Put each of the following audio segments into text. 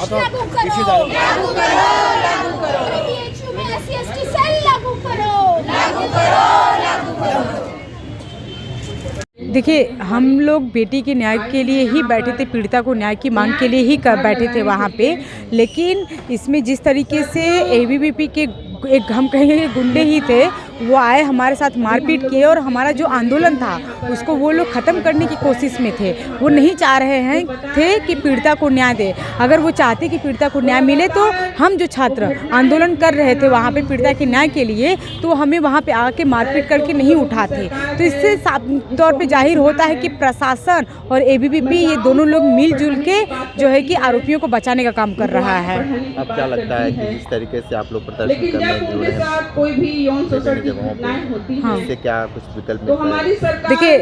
लागू करो, लागू करो, लागू करो, बीएचयू में SC/ST सेल लागू करो, लागू करो, लागू करो। देखिए, हम लोग बेटी के न्याय के लिए ही बैठे थे, पीड़िता को न्याय की मांग के लिए ही बैठे थे वहाँ पे, लेकिन इसमें जिस तरीके से एबीवीपी के एक हम कहेंगे गुंडे ही थे, वो आए हमारे साथ मारपीट किए और हमारा जो आंदोलन था उसको वो लोग ख़त्म करने की कोशिश में थे। वो नहीं चाह रहे हैं थे कि पीड़िता को न्याय दे। अगर वो चाहते कि पीड़िता को न्याय मिले तो हम जो छात्र आंदोलन कर रहे थे वहाँ पे पीड़िता के न्याय के लिए, तो हमें वहाँ पे आके मारपीट करके नहीं उठाते। तो इससे साफ तौर पे जाहिर होता है कि प्रशासन और एबीवीपी ये दोनों लोग मिलजुल के जो है कि आरोपियों को बचाने का काम कर रहा है। अब क्या लगता है कि जिस तरीके से आप लोग प्रदर्शन करने जुड़े हैं, कोई भी यौन शोषण की जगहों घटनाएं होती पे, हैं, इससे क्या कुछ विकल्प तो मिलता है? हमारी सरकार देखिए,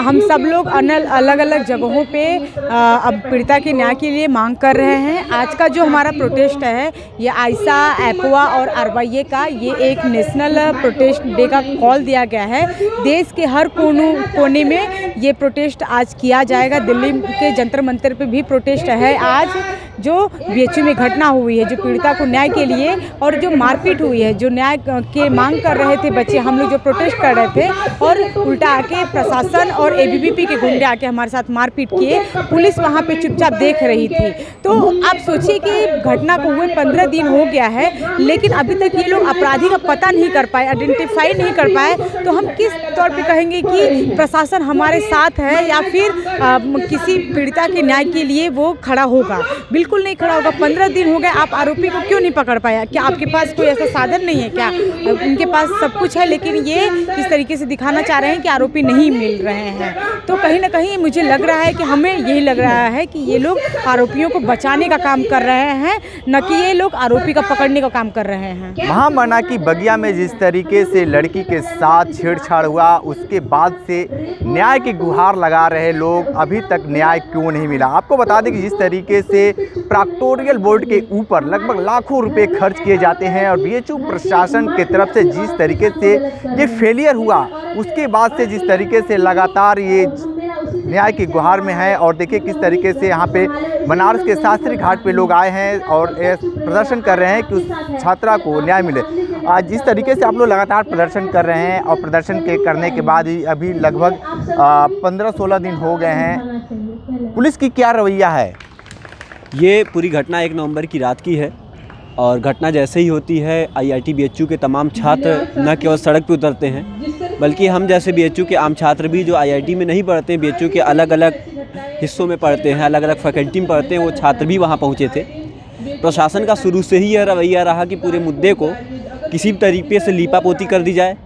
हम सब लोग अलग अलग जगहों पे अब पीड़िता के न्याय के लिए मांग कर रहे हैं। आज का जो हमारा प्रोटेस्ट है ये आयशा, एक्वा और RYA का ये एक नेशनल प्रोटेस्ट डे का कॉल दिया गया है। देश के हर कोने में ये प्रोटेस्ट आज किया जाएगा। दिल्ली के जंतर मंतर पे भी प्रोटेस्ट है आज, जो बीएचयू में घटना हुई है, जो पीड़िता को न्याय के लिए और जो मारपीट हुई है, जो न्याय के मांग कर रहे थे बच्चे, हम लोग जो प्रोटेस्ट कर रहे थे और उल्टा आके प्रशासन और एबीवीपी के गुंडे आके हमारे साथ मारपीट किए। पुलिस वहाँ पे चुपचाप देख रही थी। तो आप सोचिए कि घटना को हुए 15 दिन हो गया है, लेकिन अभी तक ये लोग अपराधी का पता नहीं कर पाए, आइडेंटिफाई नहीं कर पाए। तो हम किस तौर पे कहेंगे कि प्रशासन हमारे साथ है या फिर किसी पीड़िता के न्याय के लिए वो खड़ा होगा? बिल्कुल नहीं खड़ा होगा। 15 दिन हो गए, आप आरोपी को क्यों नहीं पकड़ पाया? क्या आपके पास कोई ऐसा साधन नहीं है क्या? उनके पास सब कुछ है, लेकिन ये इस तरीके से दिखाना चाह रहे हैं कि आरोपी नहीं मिल रहे हैं। तो कहीं ना कहीं मुझे लग रहा है कि हमें यही लग रहा है कि ये लोग आरोपियों को बचाने का काम कर रहे हैं, न कि ये लोग आरोपी का पकड़ने का काम कर रहे हैं। महामना की बगिया में जिस तरीके से लड़की के साथ छेड़छाड़ हुआ, उसके बाद से न्याय की गुहार लगा रहे लोग, अभी तक न्याय क्यों नहीं मिला? आपको बता दें कि जिस तरीके से प्रॉक्टोरियल बोर्ड के ऊपर लगभग लाखों रुपए खर्च किए जाते हैं और बीएचयू प्रशासन की तरफ से जिस तरीके से ये फेलियर हुआ, उसके बाद से जिस तरीके से लगातार ये न्याय की गुहार में है। और देखिए किस तरीके से यहाँ पे बनारस के शास्त्री घाट पे लोग आए हैं और प्रदर्शन कर रहे हैं कि उस छात्रा को न्याय मिले। आज जिस तरीके से आप लोग लगातार प्रदर्शन कर रहे हैं और प्रदर्शन करने के बाद ही अभी लगभग 15-16 दिन हो गए हैं, पुलिस की क्या रवैया है? ये पूरी घटना 1 नवंबर की रात की है और घटना जैसे ही होती है IIT BHU के तमाम छात्र न केवल सड़क पर उतरते हैं, बल्कि हम जैसे BHU के आम छात्र भी जो IIT में नहीं पढ़ते हैं, BHU के अलग अलग हिस्सों में पढ़ते हैं, अलग अलग फैकल्टी में पढ़ते हैं, वो छात्र भी वहाँ पहुँचे थे। प्रशासन का शुरू से ही यह रवैया रहा कि पूरे मुद्दे को किसी भी तरीके से लीपापोती कर दी जाए,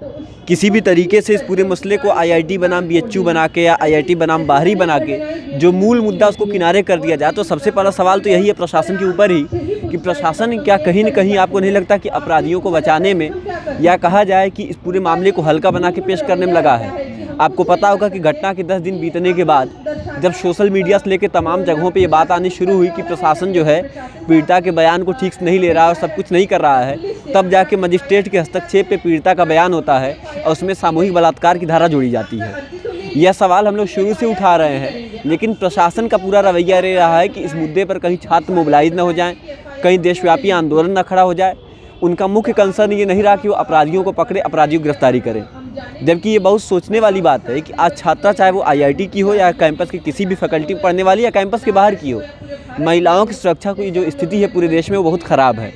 किसी भी तरीके से इस पूरे मसले को IIT बनाम BHU बना के या IIT बनाम बाहरी बना के जो मूल मुद्दा उसको किनारे कर दिया जाए। तो सबसे पहला सवाल तो यही है प्रशासन के ऊपर ही कि प्रशासन क्या कहीं न कहीं आपको नहीं लगता कि अपराधियों को बचाने में या कहा जाए कि इस पूरे मामले को हल्का बना के पेश करने में लगा है? आपको पता होगा कि घटना के 10 दिन बीतने के बाद जब सोशल मीडिया से लेकर तमाम जगहों पे ये बात आनी शुरू हुई कि प्रशासन जो है पीड़िता के बयान को ठीक से नहीं ले रहा है और सब कुछ नहीं कर रहा है, तब जाके मजिस्ट्रेट के हस्तक्षेप पे पीड़िता का बयान होता है और उसमें सामूहिक बलात्कार की धारा जोड़ी जाती है। यह सवाल हम लोग शुरू से उठा रहे हैं, लेकिन प्रशासन का पूरा रवैया रह रहा है कि इस मुद्दे पर कहीं छात्र मोबिलाइज न हो जाएं, कहीं देशव्यापी आंदोलन न खड़ा हो जाए। उनका मुख्य कंसर्न ये नहीं रहा कि वो अपराधियों को पकड़े, अपराधियों की गिरफ्तारी करें। जबकि ये बहुत सोचने वाली बात है कि आज छात्रा चाहे वो IIT की हो या कैंपस की किसी भी फैकल्टी में पढ़ने वाली या कैंपस के बाहर की हो, महिलाओं की सुरक्षा की जो स्थिति है पूरे देश में वो बहुत ख़राब है।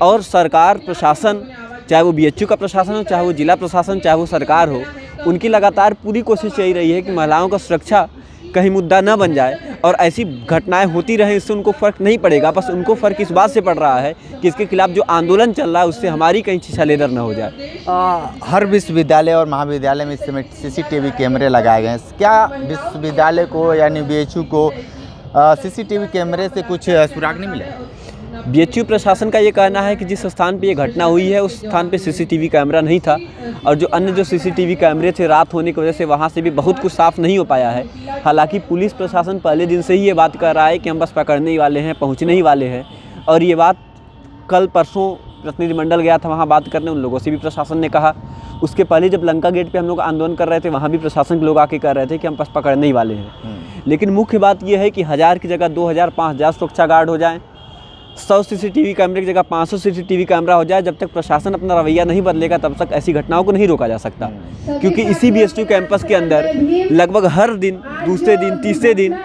और सरकार, प्रशासन, चाहे वो BHU का प्रशासन हो, चाहे वो जिला प्रशासन, चाहे वो सरकार हो, उनकी लगातार पूरी कोशिश यही रही है कि महिलाओं का सुरक्षा कहीं मुद्दा न बन जाए और ऐसी घटनाएं होती रहें, इससे उनको फ़र्क नहीं पड़ेगा। बस उनको फ़र्क इस बात से पड़ रहा है कि इसके खिलाफ जो आंदोलन चल रहा है उससे हमारी कहीं छीछालेदर न हो जाए। हर विश्वविद्यालय और महाविद्यालय में इस समय CCTV कैमरे लगाए गए हैं। क्या विश्वविद्यालय को यानी BHU को CCTV कैमरे से कुछ सुराग नहीं मिला? BHU प्रशासन का ये कहना है कि जिस स्थान पे ये घटना हुई है उस स्थान पे CCTV कैमरा नहीं था और जो अन्य जो CCTV कैमरे थे रात होने की वजह से वहाँ से भी बहुत कुछ साफ़ नहीं हो पाया है। हालांकि पुलिस प्रशासन पहले दिन से ही ये बात कर रहा है कि हम बस पकड़ने ही वाले हैं, पहुँचने ही वाले हैं, और ये बात कल परसों प्रतिनिधिमंडल गया था वहाँ बात करने, उन लोगों से भी प्रशासन ने कहा। उसके पहले जब लंका गेट पे हम लोग आंदोलन कर रहे थे, वहाँ भी प्रशासन के लोग आके कह रहे थे कि हम बस पकड़ने ही वाले हैं। लेकिन मुख्य बात यह है कि 1000 की जगह 2000 5000 सुरक्षा गार्ड हो जाएँ, 100 CCTV कैमरे की जगह 500 CCTV कैमरा हो जाए। जब तक प्रशासन अपना रवैया नहीं बदलेगा तब तक ऐसी घटनाओं को नहीं रोका जा सकता। क्योंकि इसी BHU कैंपस के अंदर लगभग हर दिन, दूसरे दिन, तीसरे दिन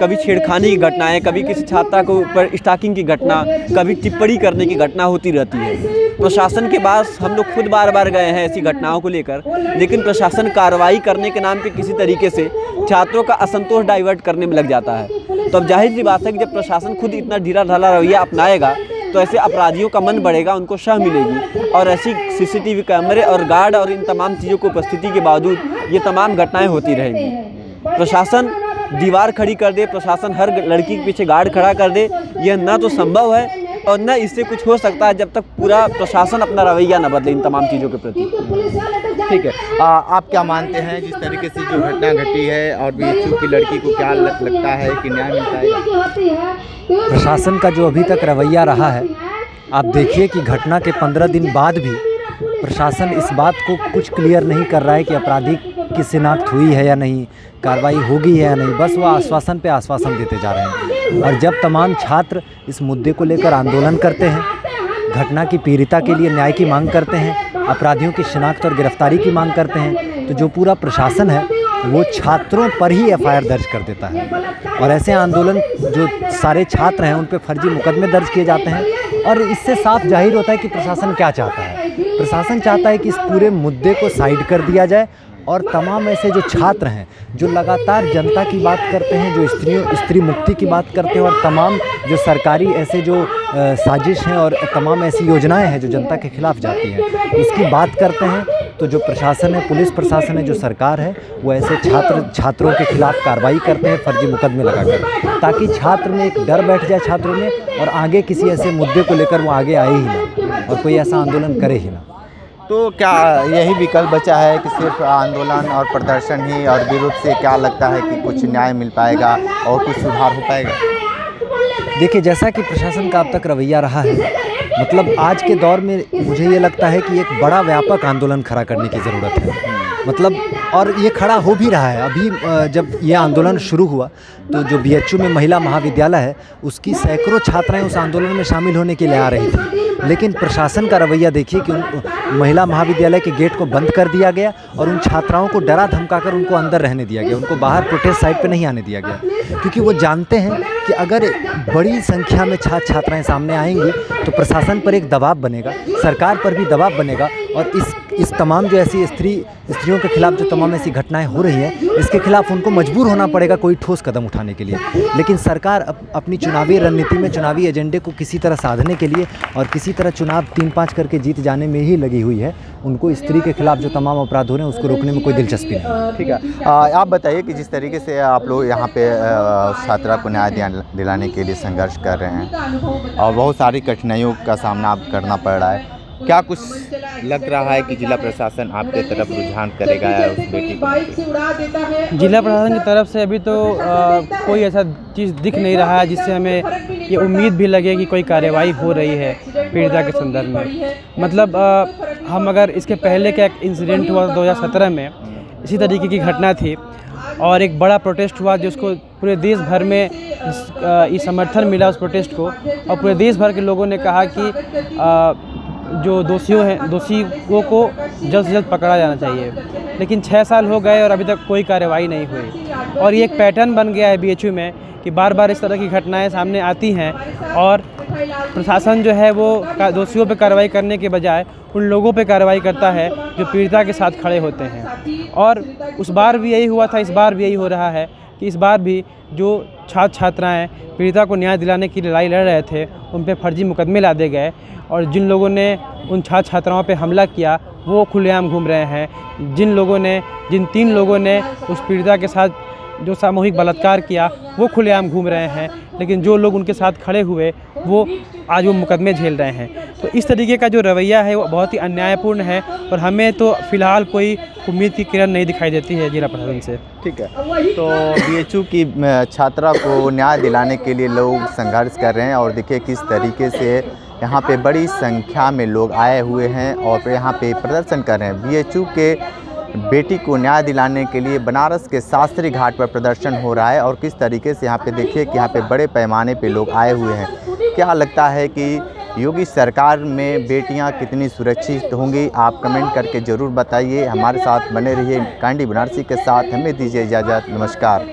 कभी छेड़खानी की घटनाएं, कभी किसी छात्रा को ऊपर स्टॉकिंग की घटना, कभी टिप्पणी करने की घटना होती रहती है। प्रशासन के पास हम लोग खुद बार बार गए हैं ऐसी घटनाओं को लेकर, लेकिन प्रशासन कार्रवाई करने के नाम पे किसी तरीके से छात्रों का असंतोष डाइवर्ट करने में लग जाता है। तो अब जाहिर सी बात है कि जब प्रशासन खुद इतना ढीला ढाला रवैया अपनाएगा तो ऐसे अपराधियों का मन बढ़ेगा, उनको शह मिलेगी, और ऐसी CCTV कैमरे और गार्ड और इन तमाम चीज़ों की उपस्थिति के बावजूद ये तमाम घटनाएं होती रहेंगी। प्रशासन दीवार खड़ी कर दे, प्रशासन हर लड़की के पीछे गार्ड खड़ा कर दे, यह ना तो संभव है और न इससे कुछ हो सकता है जब तक पूरा प्रशासन अपना रवैया न बदले इन तमाम चीज़ों के प्रति। ठीक है, आप क्या मानते हैं जिस तरीके से जो घटना घटी है और BHU की लड़की को क्या लगता है कि न्याय मिल पाएगा? प्रशासन का जो अभी तक रवैया रहा है, आप देखिए कि घटना के 15 दिन बाद भी प्रशासन इस बात को कुछ क्लियर नहीं कर रहा है कि अपराधी की शिनाख्त हुई है या नहीं, कार्रवाई होगी है या नहीं। बस वो आश्वासन पे आश्वासन देते जा रहे हैं। और जब तमाम छात्र इस मुद्दे को लेकर आंदोलन करते हैं, घटना की पीड़िता के लिए न्याय की मांग करते हैं, अपराधियों की शिनाख्त और गिरफ्तारी की मांग करते हैं, तो जो पूरा प्रशासन है वो छात्रों पर ही FIR दर्ज कर देता है। और ऐसे आंदोलन जो सारे छात्र हैं उन पे फर्जी मुकदमे दर्ज किए जाते हैं। और इससे साफ जाहिर होता है कि प्रशासन क्या चाहता है। प्रशासन चाहता है कि इस पूरे मुद्दे को साइड कर दिया जाए और तमाम ऐसे जो छात्र हैं जो लगातार जनता की बात करते हैं, जो स्त्री मुक्ति की बात करते हैं, और तमाम जो सरकारी ऐसे जो साजिश हैं और तमाम ऐसी योजनाएं हैं जो जनता के खिलाफ जाती हैं, उसकी बात करते हैं, तो जो प्रशासन है, पुलिस प्रशासन है, जो सरकार है, वो ऐसे छात्रों के खिलाफ कार्रवाई करते हैं फर्जी मुकदमे लगाकर, ताकि छात्र में एक डर बैठ जाए छात्रों में और आगे किसी ऐसे मुद्दे को लेकर वो आगे आए ही ना और कोई ऐसा आंदोलन करे ही ना। तो क्या यही विकल्प बचा है कि सिर्फ आंदोलन और प्रदर्शन ही, और विरोध से क्या लगता है कि कुछ न्याय मिल पाएगा और कुछ सुधार हो पाएगा? देखिए, जैसा कि प्रशासन का अब तक रवैया रहा है, मतलब आज के दौर में मुझे ये लगता है कि एक बड़ा व्यापक आंदोलन खड़ा करने की ज़रूरत है। मतलब और ये खड़ा हो भी रहा है। अभी जब ये आंदोलन शुरू हुआ तो जो BHU में महिला महाविद्यालय है उसकी सैकड़ों छात्राएं उस आंदोलन में शामिल होने के लिए आ रही थी, लेकिन प्रशासन का रवैया देखिए कि उन महिला महाविद्यालय के गेट को बंद कर दिया गया और उन छात्राओं को डरा धमकाकर उनको अंदर रहने दिया गया, उनको बाहर प्रोटेस्ट साइट पे नहीं आने दिया गया, क्योंकि वो जानते हैं कि अगर बड़ी संख्या में छात्राएं सामने आएंगी तो प्रशासन पर एक दबाव बनेगा, सरकार पर भी दबाव बनेगा, और इस तमाम जो ऐसी स्त्रियों के खिलाफ जो तमाम ऐसी घटनाएं हो रही हैं, इसके खिलाफ उनको मजबूर होना पड़ेगा कोई ठोस कदम उठाने के लिए। लेकिन सरकार अपनी चुनावी रणनीति में चुनावी एजेंडे को किसी तरह साधने के लिए और किसी तरह चुनाव 3-5 करके जीत जाने में ही लगी हुई है। उनको स्त्री के खिलाफ जो तमाम अपराध हो रहे हैं उसको रोकने में कोई दिलचस्पी नहीं। ठीक है, आप बताइए कि जिस तरीके से आप लोग यहाँ पे छात्रा को न्याय दिलाने के लिए संघर्ष कर रहे हैं और बहुत सारी कठिनाइयों का सामना करना पड़ रहा है, क्या कुछ लग रहा है कि जिला प्रशासन आपके तरफ रुझान करेगा उस बेटी को? जिला प्रशासन की तरफ से अभी तो कोई ऐसा चीज़ दिख नहीं रहा है जिससे हमें ये उम्मीद भी लगे कि कोई कार्रवाई हो रही है पीड़िता के संदर्भ में। मतलब हम अगर इसके पहले का एक इंसिडेंट हुआ 2017 में, इसी तरीके की घटना थी और एक बड़ा प्रोटेस्ट हुआ जिसको पूरे देश भर में ये समर्थन मिला उस प्रोटेस्ट को, और पूरे देश भर के लोगों ने कहा कि जो दोषियों को जल्द से जल्द पकड़ा जाना चाहिए। लेकिन 6 साल हो गए और अभी तक कोई कार्रवाई नहीं हुई, और ये एक पैटर्न बन गया है BHU में कि बार बार इस तरह की घटनाएं सामने आती हैं और प्रशासन जो है वो दोषियों पे कार्रवाई करने के बजाय उन लोगों पे कार्रवाई करता है जो पीड़िता के साथ खड़े होते हैं। और उस बार भी यही हुआ था, इस बार भी यही हो रहा है कि इस बार भी जो छात्राएँ पीड़िता को न्याय दिलाने की लड़ाई लड़ रहे थे उन पे फर्जी मुकदमे लादे गए, और जिन लोगों ने उन छात्राओं पे हमला किया वो खुलेआम घूम रहे हैं। जिन 3 लोगों ने उस पीड़िता के साथ जो सामूहिक बलात्कार किया वो खुलेआम घूम रहे हैं, लेकिन जो लोग उनके साथ खड़े हुए वो आज वो मुकदमे झेल रहे हैं। तो इस तरीके का जो रवैया है वो बहुत ही अन्यायपूर्ण है और हमें तो फ़िलहाल कोई उम्मीद की किरण नहीं दिखाई देती है जिला प्रशासन से। ठीक है, तो BHU की छात्रा को न्याय दिलाने के लिए लोग संघर्ष कर रहे हैं और देखिए किस तरीके से यहाँ पे बड़ी संख्या में लोग आए हुए हैं और यहाँ पे प्रदर्शन कर रहे हैं। बीएचयू के बेटी को न्याय दिलाने के लिए बनारस के शास्त्री घाट पर प्रदर्शन हो रहा है और किस तरीके से यहाँ पे देखिए कि यहाँ पे बड़े पैमाने पे लोग आए हुए हैं। क्या लगता है कि योगी सरकार में बेटियां कितनी सुरक्षित होंगी? आप कमेंट करके ज़रूर बताइए। हमारे साथ बने रहिए। कैंडी बनारसी के साथ हमें दीजिए इजाज़त। नमस्कार।